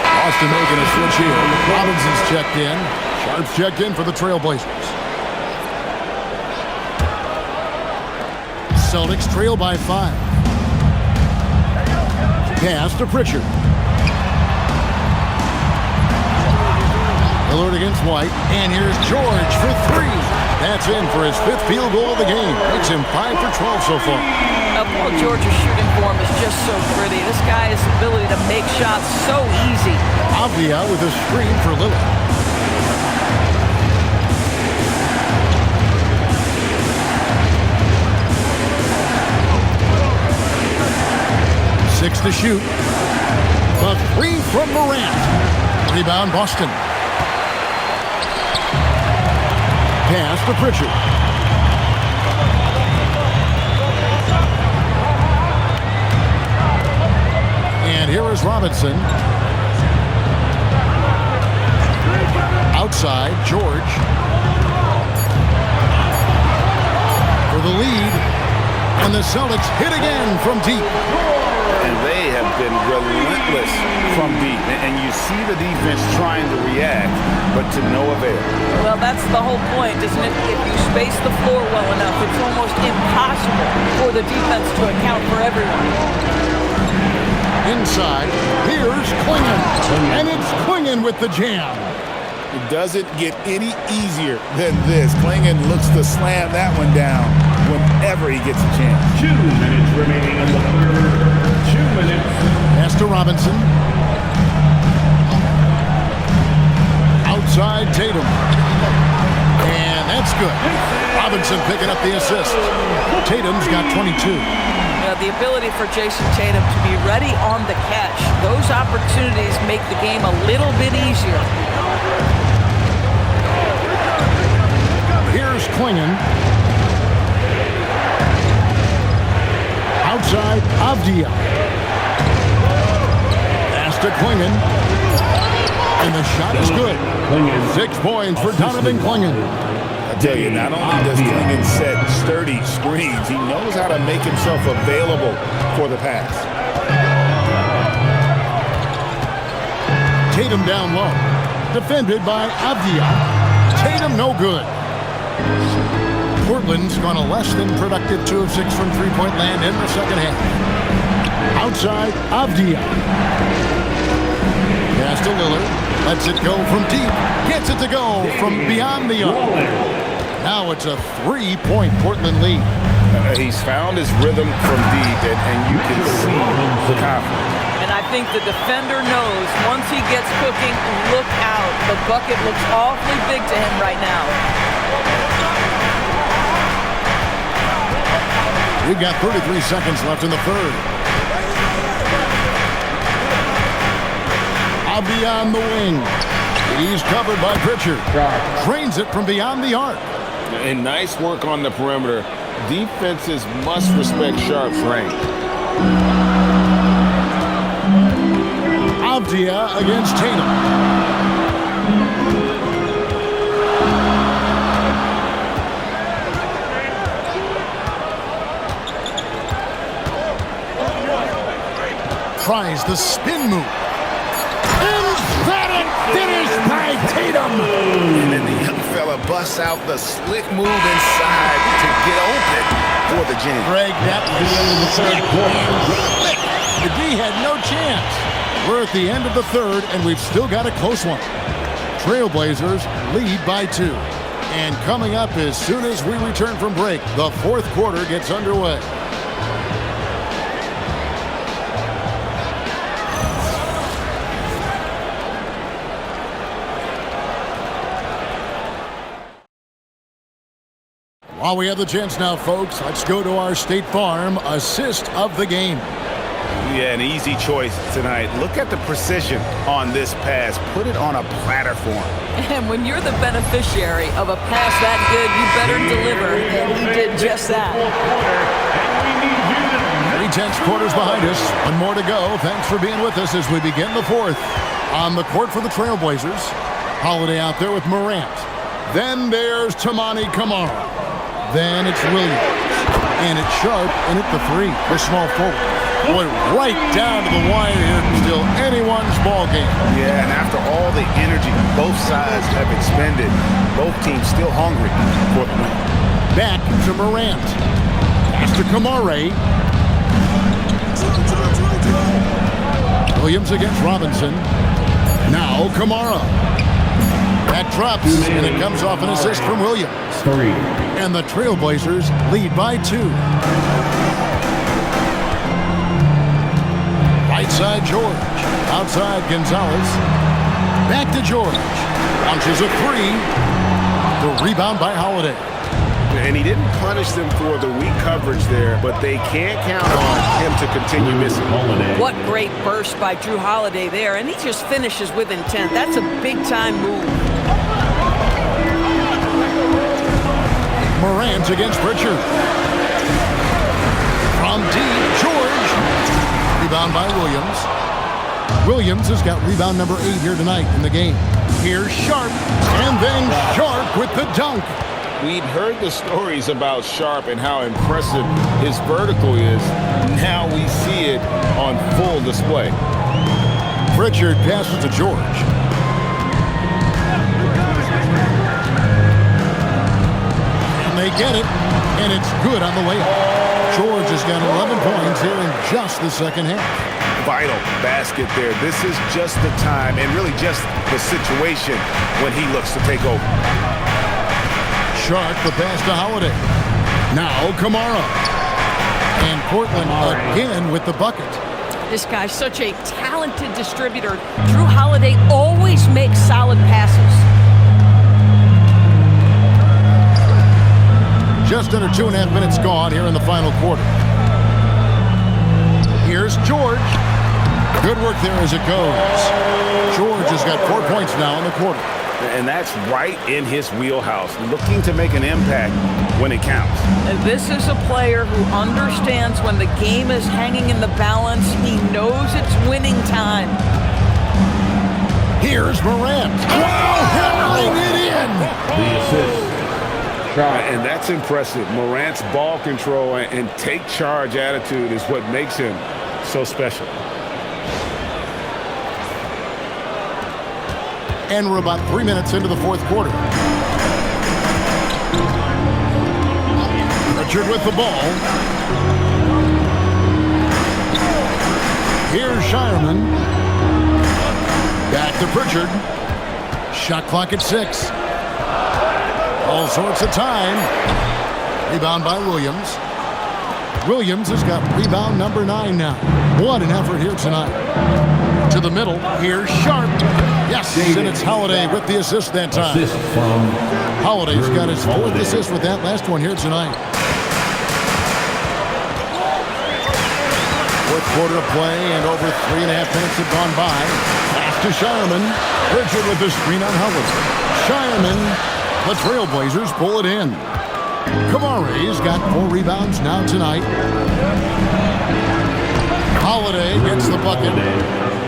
Boston making a switch here. Robinson's checked in. Sharp's checked in for the Trailblazers. Celtics trail by 5. Pass to Pritchard. Lillard against White. And here's George for 3. That's in for his 5th field goal of the game. Makes him 5 for 12 so far. Paul George's shooting form is just so pretty. This guy's ability to make shots so easy. Avdia with a screen for Lillard. Six to shoot. The 3 from Morant. Rebound Boston. Pass to Pritchard. And here is Robinson. Outside, George. For the lead. And the Celtics hit again from deep. And they have been relentless from deep. And you see the defense trying to react, but to no avail. Well, that's the whole point, isn't it? If you space the floor well enough, it's almost impossible for the defense to account for everyone. Inside, here's Klingon. And it's Klingon with the jam. It doesn't get any easier than this. Klingon looks to slam that one down whenever he gets a chance. 2 minutes remaining in the third. 2 minutes. Pass to Robinson. Outside Tatum. And that's good. Robinson picking up the assist. Tatum's got 22. The ability for Jason Tatum to be ready on the catch. Those opportunities make the game a little bit easier. Here's Klingon. Outside, Avdia. Pass to Klingon. And the shot is good. 6 points for Donovan Klingon. I tell you, not only does Klingon set sturdy screens, he knows how to make himself available for the pass. Tatum down low. Defended by Avdia. Tatum no good. Portland's gone a less than productive 2 of 6 from three-point land in the second half. Outside, Avdia. Pass to Lillard. Lets it go from deep. Gets it to go from beyond the arc. Now it's a 3-point Portland lead. He's found his rhythm from deep, and you can see the confidence. And I think the defender knows once he gets cooking, look out. The bucket looks awfully big to him right now. We've got 33 seconds left in the third. Beyond the wing. He's covered by Pritchard. Drains it from beyond the arc. And nice work on the perimeter. Defenses must respect Sharp's range. Avdia against Tatum. Tries the spin move. Emphatic finish by Tatum. And then the young fella busts out the slick move inside to get open for the jam. Greg, that was slick. The D had no chance. We're at the end of the third, and we've still got a close one. Trailblazers lead by 2. And coming up as soon as we return from break, the fourth quarter gets underway. While we have the chance now, folks, let's go to our State Farm assist of the game. Yeah, an easy choice tonight. Look at the precision on this pass. Put it on a platter form. And when you're the beneficiary of a pass that good, you better deliver. And he did just that. 3/10 quarters behind us. One more to go. Thanks for being with us as we begin the fourth. On the court for the Trailblazers. Holiday out there with Morant. Then there's Tamani Kamara. Then it's Williams. And it's Sharp in at the 3. The small forward. Boy, right down to the wire here. Still anyone's ball game. Yeah, and after all the energy both sides have expended, both teams still hungry for the win. Back to Morant. Pass to Kamara. Williams against Robinson. Now Kamara. That drops, and it comes off an assist from Williams. 3. And the Trailblazers lead by 2. Right side, George. Outside, Gonzalez. Back to George. Launches a 3. The rebound by Holiday. And he didn't punish them for the weak coverage there, but they can't count on him to continue missing. What great burst by Drew Holiday there, and he just finishes with intent. That's a big-time move. Morant against Pritchard. From deep, George. Rebound by Williams. Williams has got rebound number 8 here tonight in the game. Here's Sharp, and then Sharp with the dunk. We'd heard the stories about Sharp and how impressive his vertical is. Now we see it on full display. Pritchard passes to George. And they get it, and it's good on the way up. George has got 11 points here in just the second half. Vital basket there. This is just the time and really just the situation when he looks to take over. Sharp the pass to Holiday. Now Kamara. And Portland again with the bucket. This guy's such a talented distributor. Drew Holiday always makes solid passes. Just under 2.5 minutes gone here in the final quarter. Here's George. Good work there as it goes. George has got 4 points now in the quarter. And that's right in his wheelhouse, looking to make an impact when it counts. And this is a player who understands when the game is hanging in the balance. He knows it's winning time. Here's Morant. Wow, hammering it in. The assist. And that's impressive. Morant's ball control and take charge attitude is what makes him so special. And we're about 3 minutes into the fourth quarter. Pritchard with the ball. Here's Shireman. Back to Pritchard. Shot clock at 6. All sorts of time. Rebound by Williams. Williams has got rebound number 9 now. What an effort here tonight. To the middle. Here's Sharp. Yes, and it's Holiday with the assist that time. Assist from Holiday's got his 4th assist with that last one here tonight. Fourth quarter of play, and over 3.5 minutes have gone by. Pass to Shireman. Pritchard with the screen on Howard. Shireman, the Trailblazers pull it in. Kamari's got 4 rebounds now tonight. Holiday gets the bucket.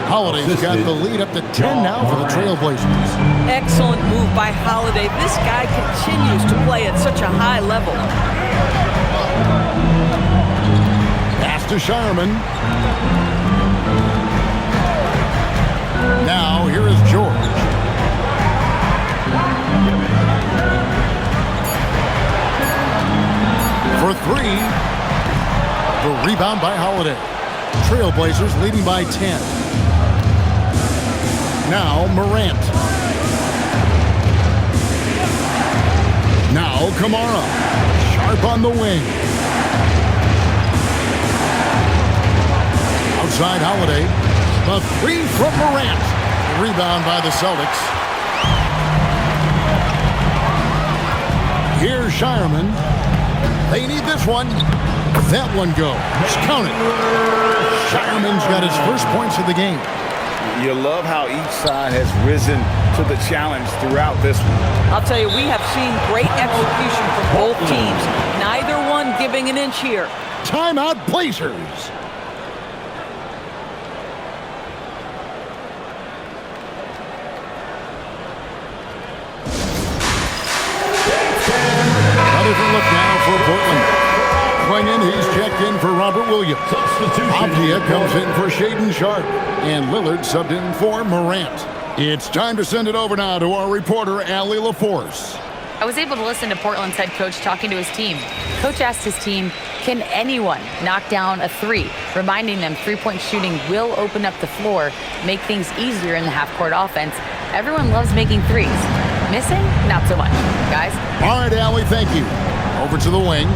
Holiday's got the lead up to 10 now for the Trailblazers. Excellent move by Holiday. This guy continues to play at such a high level. Pass to Shireman. Now here is George. For 3. The rebound by Holiday. Trailblazers leading by 10. Now Morant. Now Kamara. Sharp on the wing. Outside Holiday. The 3 from Morant. Rebound by the Celtics. Here's Shireman. They need this one. That one goes. Count it. Shireman's got his first points of the game. You love how each side has risen to the challenge throughout this one. I'll tell you, we have seen great execution from both teams. Neither one giving an inch here. Timeout, Blazers. A different look now for Portland. Swinging, he's checked in for Robert Williams. Avdia comes in for Shaden Sharp. And Lillard subbed in for Morant. It's time to send it over now to our reporter, Allie LaForce. I was able to listen to Portland's head coach talking to his team. Coach asked his team, can anyone knock down a 3? Reminding them three-point shooting will open up the floor, make things easier in the half-court offense. Everyone loves making threes. Missing? Not so much. Guys? All right, Allie, thank you. Over to the wing.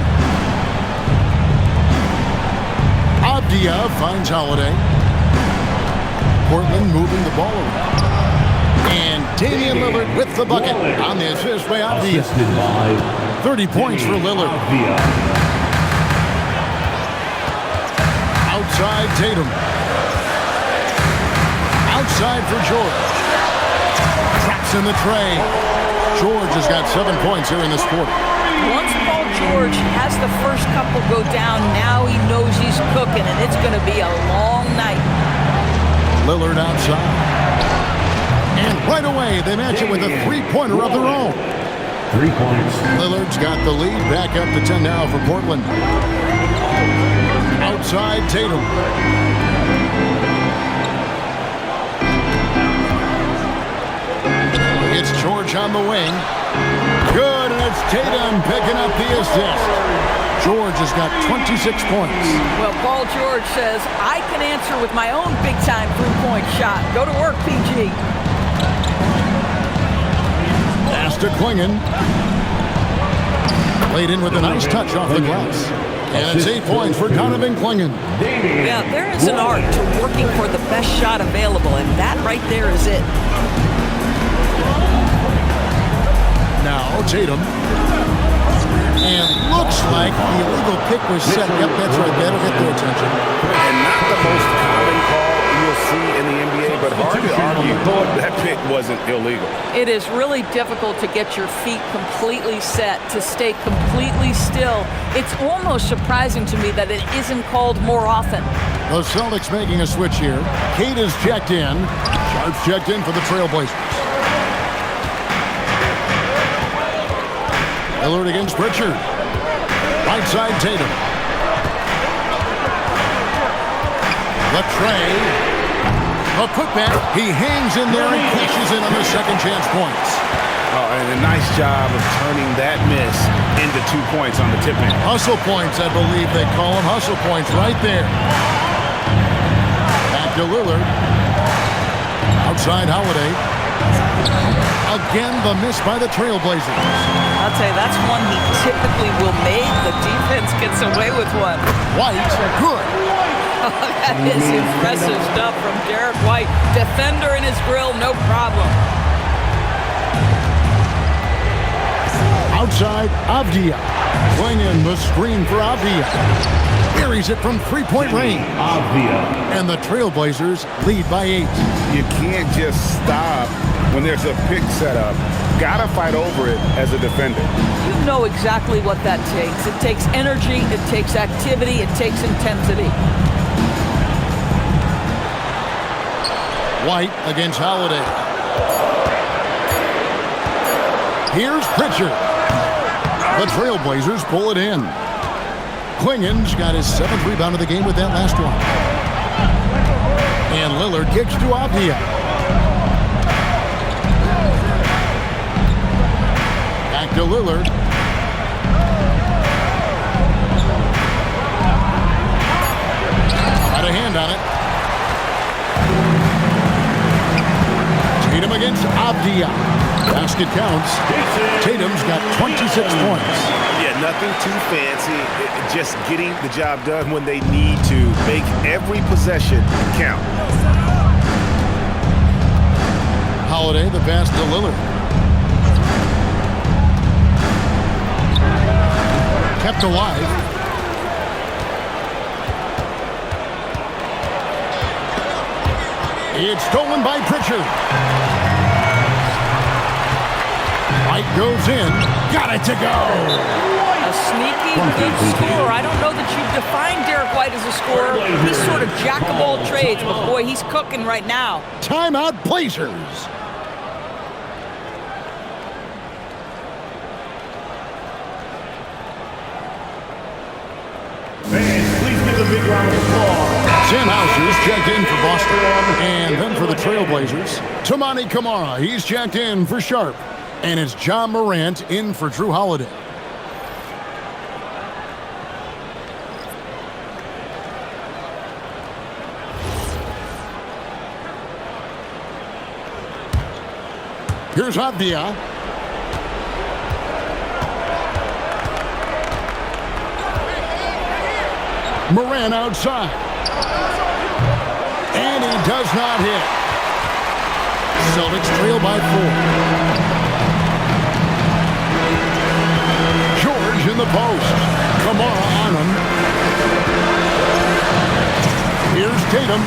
Avdia finds Holiday. Portland moving the ball around. And Damian Lillard with the bucket on the assist by Avdia. Assisted by 30 points for Lillard. Avdia. Outside Tatum. Outside for George. Traps in the tray. George has got 7 points here in this quarter. Once Paul George has the first couple go down, now he knows he's cooking, and it's going to be a long night. Lillard outside. And right away, they match it with a three-pointer of their own. 3 points. Lillard's got the lead, back up to 10 now for Portland. Outside Tatum. It's George on the wing. Good, and it's Tatum picking up the assist. George has got 26 points. Well, Paul George says, I can answer with my own big-time three-point shot. Go to work, PG. Pass to Klingon. Played in with a nice touch off the glass. And it's 8 points for Donovan Klingon. Yeah, there is an art to working for the best shot available, and that right there is it. Now Tatum. And looks like the illegal pick was set. Yep, that's right. That'll get their attention. And not the most common call you'll see in the NBA, but hard to argue that pick wasn't illegal. It is really difficult to get your feet completely set, to stay completely still. It's almost surprising to me that it isn't called more often. The Celtics making a switch here. Kate is checked in. Sharp's checked in for the Trailblazers. Lillard against Pritchard. Right side Tatum. The tray. A putback. He hangs in there and cashes in on the second chance points. Oh, and a nice job of turning that miss into 2 points on the tip-in. Hustle points, I believe they call them. Hustle points right there. Back to Lillard. Outside Holiday. Again, the miss by the Trailblazers. I'll tell you, that's one he typically will make. The defense gets away with one. White, good. That is impressive stuff from Derek White. Defender in his grill, no problem. Outside, Avdia. Playing in the screen for Avdia. Buries it from three-point range. Avdia. And the Trailblazers lead by 8. You can't just stop when there's a pick set up. Gotta fight over it as a defender. You know exactly what that takes. It takes energy, it takes activity, it takes intensity. White against Holiday. Here's Pritchard. The Trailblazers pull it in. Klingon's got his 7th rebound of the game with that last one. And Lillard kicks to Avdia. Back to Lillard. Got a hand on it. Tatum against Avdia. Basket counts. Tatum's got 26 points. Yeah, nothing too fancy. Just getting the job done when they need to. Make every possession count. Holiday, the pass to Lillard. Kept alive. It's stolen by Pritchard. White goes in. Got it to go. A sneaky good scorer. I don't know that you've defined Derek White as a scorer. He's sort of jack of all trades, but boy, he's cooking right now. Timeout Blazers. Fans, please give a big round of applause. Sam Hauser's checked in for Boston. And then for the Trailblazers, Tamani Kamara. He's checked in for Sharp. And it's John Morant in for Drew Holiday. Here's Avdia. Morant outside. And he does not hit. Celtics trail by 4. George in the post. Kamara on him. Here's Tatum.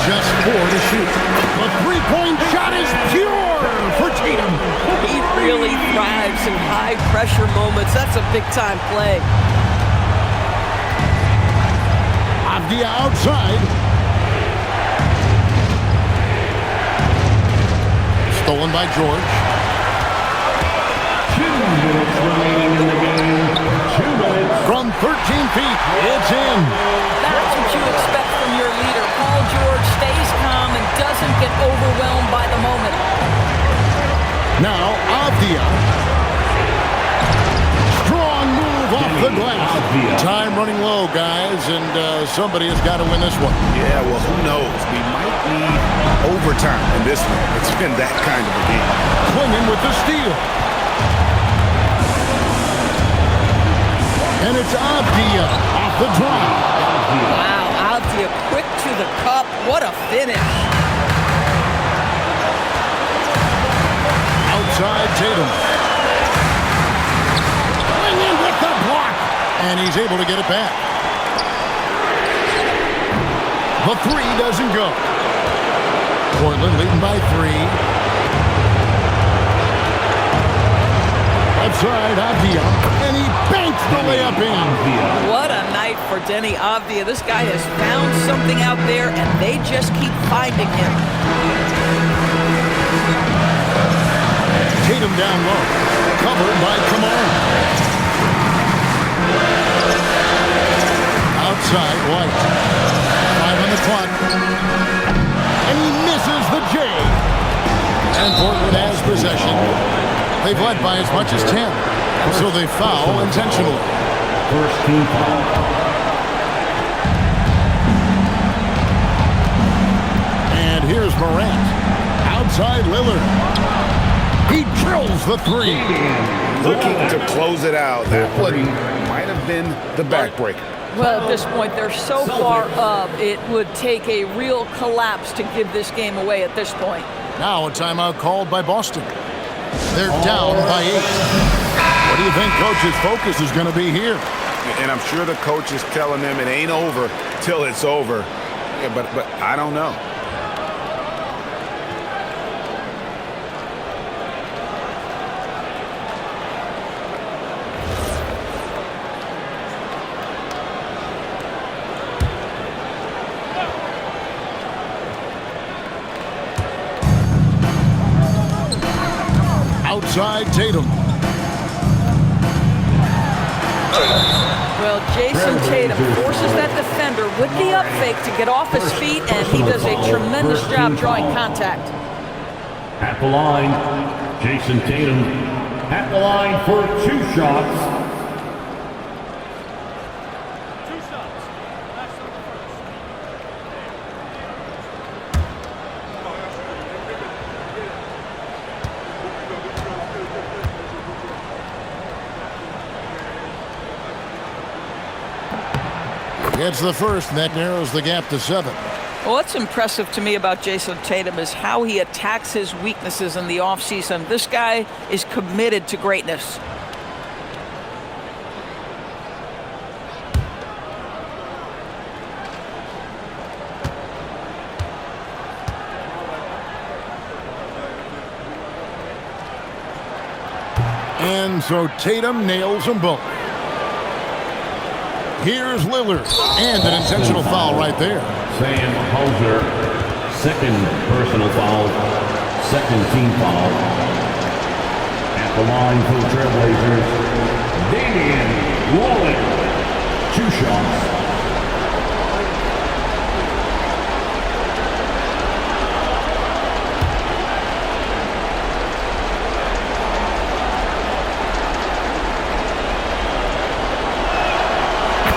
Just 4 to shoot. The three-point shot is pure for Tatum. He really thrives in high-pressure moments. That's a big-time play. Avdia outside. Stolen by George. 2 minutes remaining in the game. 2 minutes. From 13 feet, it's in. That's what you expect from your leader. Paul George stays calm and doesn't get overwhelmed by the moment. Now, Avdia. Strong move off the glass. Time running low, guys, and somebody has got to win this one. Yeah, well, who knows? We might need overtime in this one. It's been that kind of a game. Clinging with the steal. And it's Avdia off the drive. Wow, Avdia quick to the cup. What a finish. Outside Tatum. Clinging with the block. And he's able to get it back. The 3 doesn't go. Portland leading by 3. Outside Avdia, and he banks the layup in. What a night for Denny Avdia. This guy has found something out there, and they just keep finding him. Tatum down low, covered by Kamara. Outside White, 5 on the clock, and he misses the J. And Portland has possession. They've led by as much as 10, so they foul intentionally. First team foul. And here's Morant. Outside Lillard. He drills the 3. Looking to close it out. That one might have been the backbreaker. Well, at this point, they're so far up, it would take a real collapse to give this game away at this point. Now a timeout called by Boston. They're down by 8. What do you think Coach's focus is going to be here? And I'm sure the coach is telling them it ain't over till it's over. Yeah, but I don't know. Outside Tatum. Well, Jason Tatum forces that defender with the up fake to get off his feet, and he does a tremendous job drawing contact. At the line, Jason Tatum. At the line for 2 shots. It's the first, and that narrows the gap to 7. Well, what's impressive to me about Jason Tatum is how he attacks his weaknesses in the offseason. This guy is committed to greatness. And so Tatum nails them both. Here's Lillard, and an intentional foul right there. Sam Hauser, second personal foul, second team foul. At the line for the Trailblazers, Damian Lillard, 2 shots.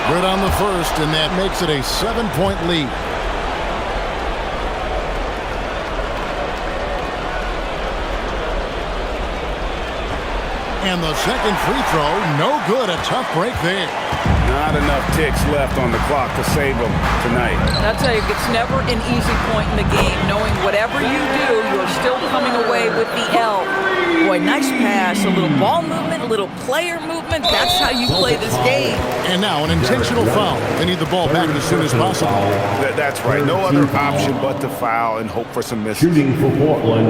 Good on the first, and that makes it a 7-point lead. And the second free throw, no good. A tough break there. Not enough ticks left on the clock to save them tonight. I'll tell you, it's never an easy point in the game, knowing whatever you do, you're still coming away with the L. Boy, nice pass, a little ball movement, a little player movement. That's how you play this game. And now an intentional foul. They need the ball back as soon as possible. That's right. No other option but to foul and hope for some misses. Shooting for Portland,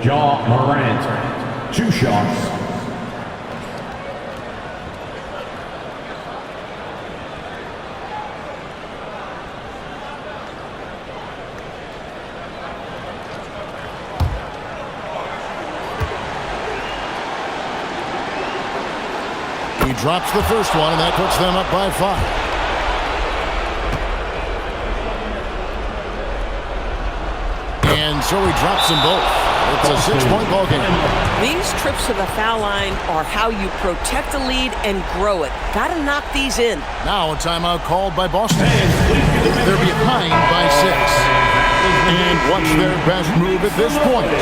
Ja Morant. 2 shots. He drops the first one, and that puts them up by 5. And so he drops them both. It's a 6-point ball game. These trips to the foul line are how you protect the lead and grow it. Got to knock these in. Now a timeout called by Boston. They're behind by 6. And what's their best move at this point?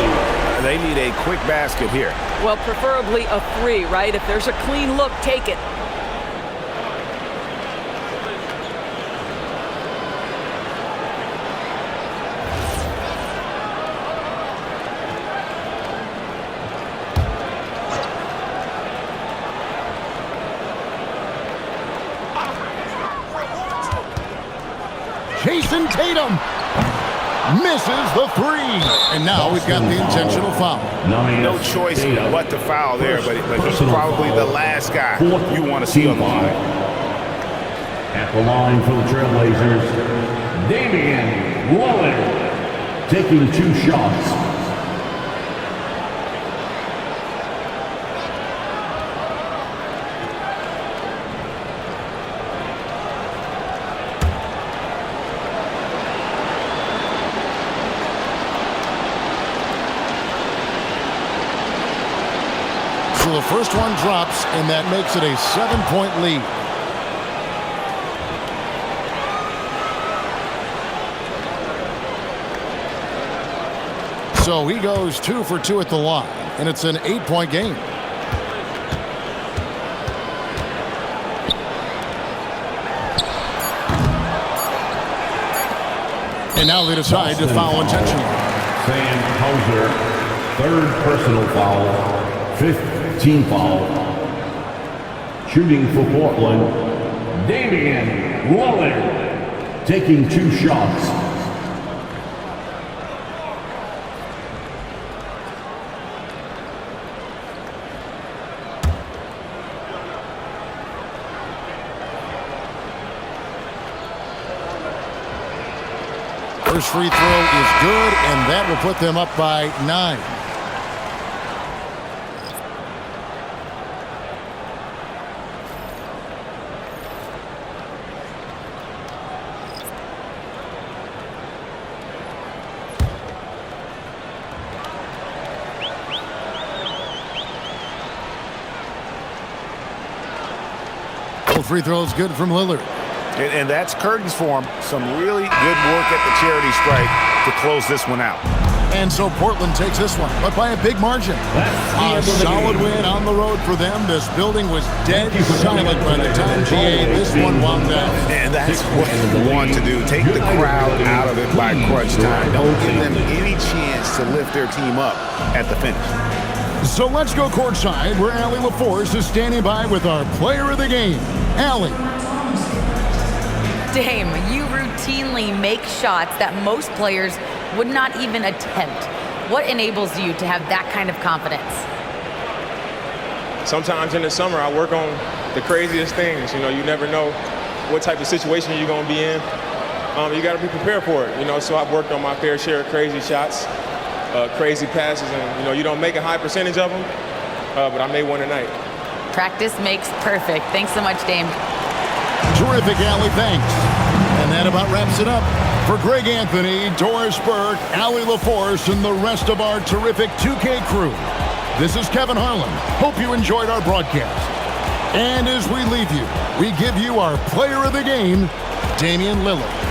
They need a quick basket here. Well, preferably a 3, right? If there's a clean look, take it. Jason Tatum misses the 3. And now we've got the intentional foul. No choice but to foul there, but he's probably the last guy you want to see on the line. At the line for the Trailblazers, Damian Lillard taking 2 shots. So the first one drops, and that makes it a 7-point lead. So he goes 2 for 2 at the line, and it's an 8-point game. And now they decide to foul intentionally. Sam Hauser, 3rd personal foul, 5th team foul. Shooting for Portland, Damian Lillard taking 2 shots. First free throw is good, and that will put them up by 9. Both free throws good from Lillard. And that's curtains for him. Some really good work at the charity stripe to close this one out. And so Portland takes this one, but by a big margin. A solid win on the road for them. This building was dead silent by the time GA this one wound down. And that's what you want to do. Take the crowd out of it by crunch time. Don't give them any chance to lift their team up at the finish. So let's go courtside where Allie LaForce is standing by with our player of the game. Allie. Dame, you routinely make shots that most players would not even attempt. What enables you to have that kind of confidence? Sometimes in the summer, I work on the craziest things. You know, you never know what type of situation you're going to be in. You got to be prepared for it. You know, so I've worked on my fair share of crazy shots, crazy passes, and you know, you don't make a high percentage of them, but I made one tonight. Practice makes perfect. Thanks so much, Dame. Terrific, Allie. Thanks. And that about wraps it up. For Greg Anthony, Doris Burke, Allie LaForce, and the rest of our terrific 2K crew, this is Kevin Harlan. Hope you enjoyed our broadcast. And as we leave you, we give you our player of the game, Damian Lillard.